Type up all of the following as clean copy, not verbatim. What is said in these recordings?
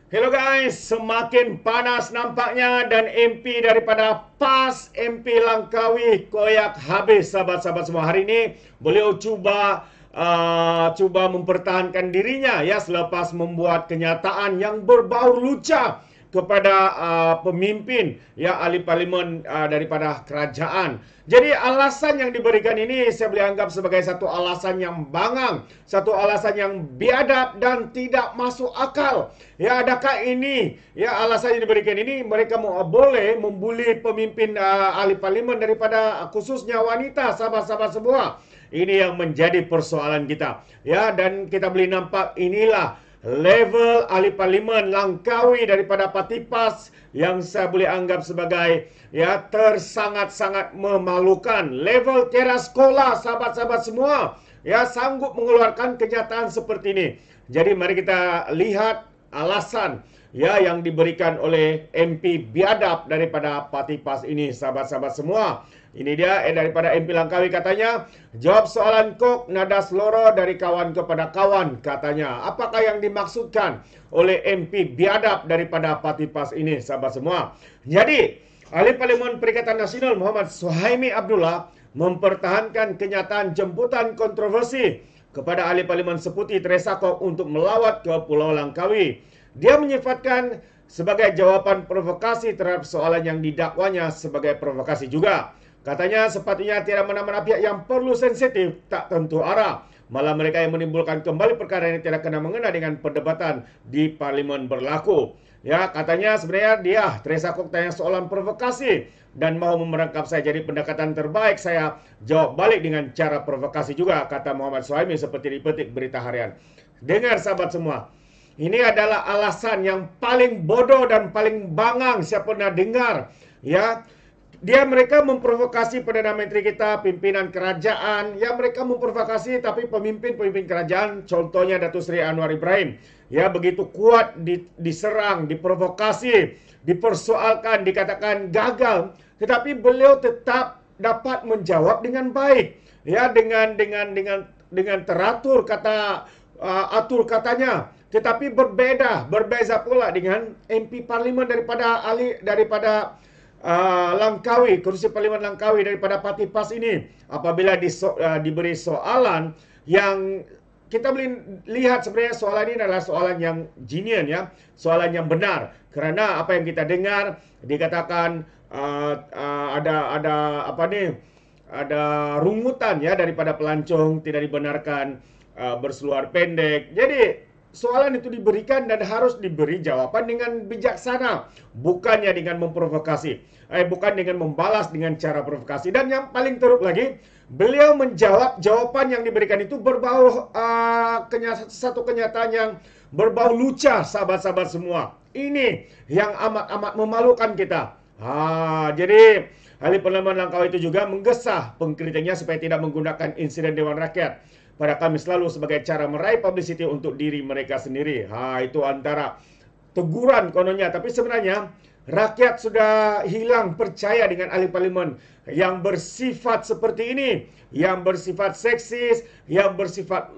Hello guys, semakin panas nampaknya dan MP daripada PAS, MP Langkawi koyak habis sahabat-sahabat semua. Hari ini beliau cuba mempertahankan dirinya ya selepas membuat kenyataan yang berbau lucah kepada pemimpin ya ahli parlimen daripada kerajaan. Jadi alasan yang diberikan ini saya boleh anggap sebagai satu alasan yang bangang, satu alasan yang biadab dan tidak masuk akal. Ya, adakah ini ya alasan yang diberikan ini mereka boleh membuli pemimpin ahli parlimen daripada khususnya wanita, sahabat-sahabat semua. Ini yang menjadi persoalan kita. Ya, dan kita boleh nampak inilah level ahli parlimen Langkawi daripada Parti PAS yang saya boleh anggap sebagai ya tersangat-sangat memalukan. Level teras sekolah sahabat-sahabat semua ya sanggup mengeluarkan kenyataan seperti ini. Jadi mari kita lihat alasan ya yang diberikan oleh MP biadab daripada Parti PAS ini sahabat-sahabat semua. Ini dia daripada MP Langkawi katanya, jawab soalan kok nada seloro dari kawan kepada kawan katanya. Apakah yang dimaksudkan oleh MP biadab daripada Parti PAS ini sahabat semua? Jadi, ahli Parlimen Perikatan Nasional Muhammad Suhaimi Abdullah mempertahankan kenyataan jemputan kontroversi kepada ahli Parlimen Seputi Teresa Kok untuk melawat ke Pulau Langkawi. Dia menyifatkan sebagai jawaban provokasi terhadap soalan yang didakwanya sebagai provokasi juga. Katanya sepatutnya tiada mana-mana pihak yang perlu sensitif, tak tentu arah. Malah mereka yang menimbulkan kembali perkara ini tidak kena mengena dengan perdebatan di parlimen berlaku. Ya, katanya sebenarnya dia, Teresa Kok tanya soalan provokasi dan mau memerangkap saya jadi pendekatan terbaik. Saya jawab balik dengan cara provokasi juga, kata Muhammad Suhaimi seperti dipetik berita harian. Dengar sahabat semua, ini adalah alasan yang paling bodoh dan paling bangang saya pernah dengar. Ya, mereka memprovokasi Perdana Menteri kita, pimpinan kerajaan. Ya, mereka memprovokasi tapi pemimpin-pemimpin kerajaan, contohnya Datuk Seri Anwar Ibrahim, ya begitu kuat diserang, diprovokasi, dipersoalkan, dikatakan gagal, tetapi beliau tetap dapat menjawab dengan baik. Ya, dengan teratur atur katanya. Tetapi berbeza pula dengan MP Parlimen daripada Langkawi, kursi Parlimen Langkawi daripada Parti PAS ini. Apabila diberi soalan yang kita boleh lihat sebenarnya soalan ini adalah soalan yang genuine ya, soalan yang benar. Kerana apa yang kita dengar dikatakan ada rungutan ya daripada pelancong tidak dibenarkan berseluar pendek. Jadi soalan itu diberikan dan harus diberi jawaban dengan bijaksana, bukannya dengan memprovokasi, bukan dengan membalas dengan cara provokasi. Dan yang paling teruk lagi, beliau menjawab jawaban yang diberikan itu berbau satu kenyataan yang berbau lucah sahabat-sahabat semua. Ini yang amat-amat memalukan kita. Jadi ahli parlimen Langkawi itu juga menggesah pengkritiknya supaya tidak menggunakan insiden Dewan Rakyat pada Khamis lalu sebagai cara meraih publicity untuk diri mereka sendiri. Itu antara teguran kononnya. Tapi sebenarnya rakyat sudah hilang percaya dengan ahli parlimen yang bersifat seperti ini. Yang bersifat seksis, yang bersifat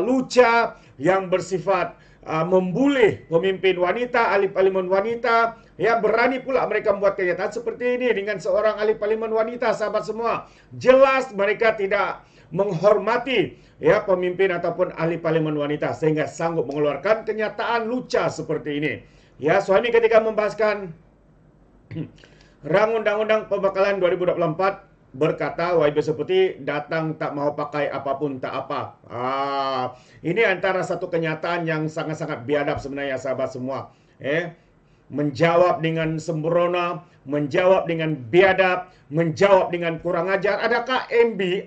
lucah, yang bersifat membuli pemimpin wanita, ahli parlimen wanita. Ya, berani pula mereka membuat kenyataan seperti ini dengan seorang ahli parlimen wanita, sahabat semua. Jelas mereka tidak menghormati ya pemimpin ataupun ahli parlimen wanita sehingga sanggup mengeluarkan kenyataan lucah seperti ini. Ya, Suhaimi ketika membahaskan rang undang-undang pembekalan 2024 berkata YB Seputi datang tak mau pakai apapun tak apa. Ini antara satu kenyataan yang sangat-sangat biadab sebenarnya sahabat semua. Menjawab dengan sembrono, menjawab dengan biadab, menjawab dengan kurang ajar. Adakah MP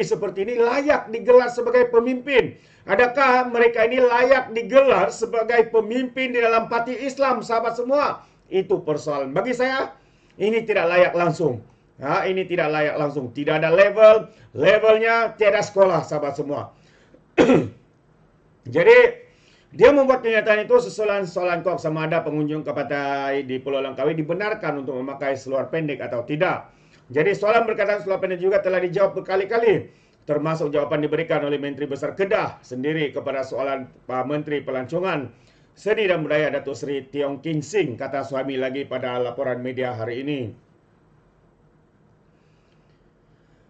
seperti ini layak digelar sebagai pemimpin? Adakah mereka ini layak digelar sebagai pemimpin di dalam parti Islam, sahabat semua? Itu persoalan. Bagi saya, ini tidak layak langsung. Ini tidak layak langsung. Tidak ada levelnya tiada sekolah, sahabat semua. Jadi, dia membuat kenyataan itu sesuai soalan kok sama ada pengunjung ke pantai di Pulau Langkawi dibenarkan untuk memakai seluar pendek atau tidak. Jadi soalan berkaitan seluar pendek juga telah dijawab berkali-kali. Termasuk jawaban diberikan oleh Menteri Besar Kedah sendiri kepada soalan Pak Menteri Pelancongan Seni dan Budaya Datuk Seri Tiong King Sing, kata suami lagi pada laporan media hari ini.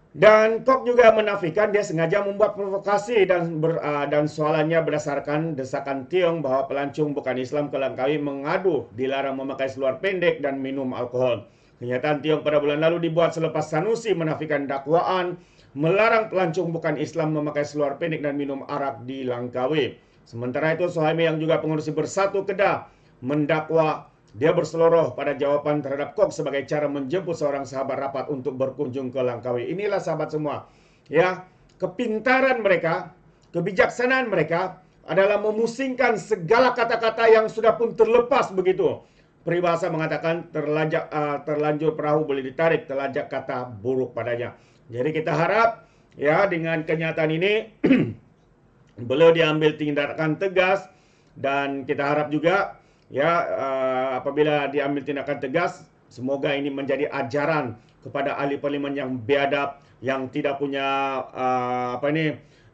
Dan Kok juga menafikan dia sengaja membuat provokasi dan soalannya berdasarkan desakan Tiong bahawa pelancong bukan Islam ke Langkawi mengadu dilarang memakai seluar pendek dan minum alkohol. Kenyataan Tiong pada bulan lalu dibuat selepas Sanusi menafikan dakwaan melarang pelancong bukan Islam memakai seluar pendek dan minum arak di Langkawi. Sementara itu, Suhaimi yang juga pengurusi Bersatu Kedah mendakwa dia berseloroh pada jawapan terhadap Kok sebagai cara menjemput seorang sahabat rapat untuk berkunjung ke Langkawi. Inilah sahabat semua. Ya, kepintaran mereka, kebijaksanaan mereka adalah memusingkan segala kata-kata yang sudah pun terlepas begitu. Peribahasa mengatakan terlanjur perahu boleh ditarik, terlajak kata buruk padanya. Jadi kita harap ya dengan kenyataan ini beliau diambil tindakan tegas, dan kita harap juga ya apabila diambil tindakan tegas, semoga ini menjadi ajaran kepada ahli parlimen yang biadab, yang tidak punya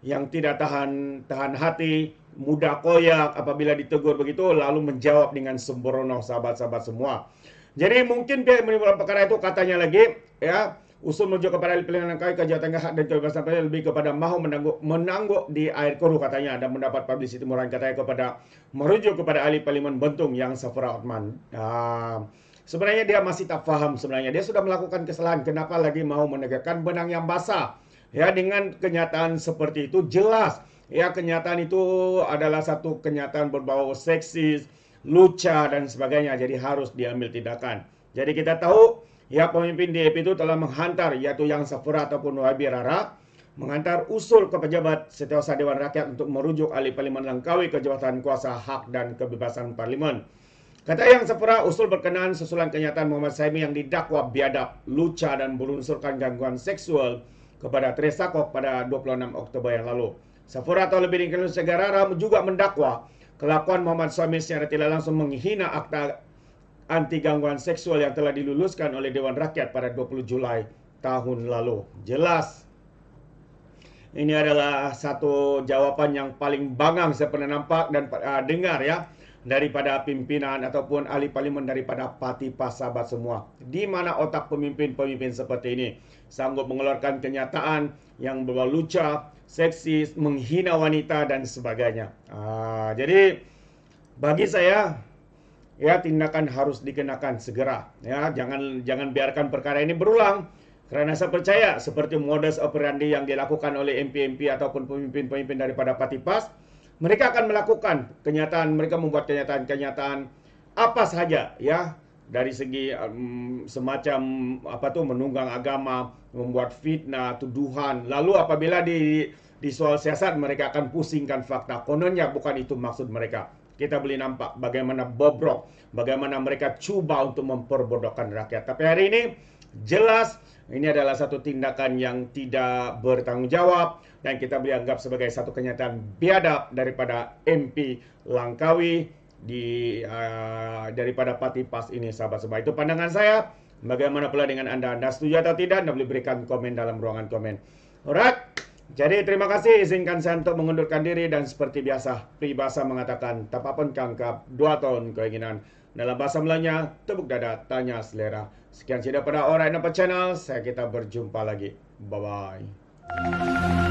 yang tidak tahan hati, mudah koyak apabila ditegur begitu lalu menjawab dengan sembrono, sahabat-sahabat semua. Jadi mungkin pihak menimbulkan perkara itu katanya lagi ya, usul menuju kepada ahli parlimen Langkawi kejahatan hak dan kebebasan pers lebih kepada mahu menangguk di air keruh katanya, dan mendapat publicity murah katanya kepada merujuk kepada ahli parlimen Bentung yang Safura Othman. Sebenarnya dia masih tak faham, sebenarnya dia sudah melakukan kesalahan, kenapa lagi mahu menegakkan benang yang basah. Ya, dengan kenyataan seperti itu jelas ya kenyataan itu adalah satu kenyataan berbau seksis, luca dan sebagainya, jadi harus diambil tindakan. Jadi kita tahu ya pemimpin DAP itu telah menghantar, yaitu Yang Safura ataupun Wabi Rara, menghantar usul ke pejabat Setiausaha Dewan Rakyat untuk merujuk ahli parlimen Langkawi ke jawatan kuasa hak dan kebebasan parlimen. Kata Yang Safura, usul berkenaan susulan kenyataan Muhammad Suhaimi yang didakwa biadab, luca dan berunsurkan gangguan seksual kepada Teresa Kok pada 26 Oktober yang lalu. Safura atau lebih dikenal sebagai Rara juga mendakwa kelakuan Muhammad Suhaimi secara tidak langsung menghina akta anti gangguan seksual yang telah diluluskan oleh Dewan Rakyat pada 20 Julai tahun lalu. Jelas ini adalah satu jawaban yang paling bangang saya pernah nampak dan dengar ya daripada pimpinan ataupun ahli parlimen daripada parti PAS, sahabat semua. Di mana otak pemimpin-pemimpin seperti ini sanggup mengeluarkan kenyataan yang berbau luca, seksis, menghina wanita dan sebagainya. Jadi bagi saya ya tindakan harus dikenakan segera. Ya, jangan biarkan perkara ini berulang. Kerana saya percaya seperti modus operandi yang dilakukan oleh MP-MP ataupun pemimpin-pemimpin daripada parti PAS, mereka akan melakukan kenyataan, mereka membuat kenyataan-kenyataan apa saja ya, dari segi semacam menunggang agama, membuat fitnah, tuduhan. Lalu apabila di soal siasat mereka akan pusingkan fakta. Kononnya bukan itu maksud mereka. Kita boleh nampak bagaimana bobrok, bagaimana mereka cuba untuk memperbodohkan rakyat. Tapi hari ini jelas ini adalah satu tindakan yang tidak bertanggung jawab dan kita boleh anggap sebagai satu kenyataan biadab daripada MP Langkawi daripada parti PAS ini, sahabat semua. Itu pandangan saya. Bagaimana pula dengan Anda? Anda setuju atau tidak? Anda boleh berikan komen dalam ruangan komen. Alright. Jadi terima kasih, izinkan saya untuk mengundurkan diri, dan seperti biasa peribahasa mengatakan tapapun kangkap 2 tahun keinginan. Dalam bahasa Melayunya, tepuk dada, tanya selera. Sekian sahaja pada Alright Nampak Channel. Kita berjumpa lagi. Bye-bye.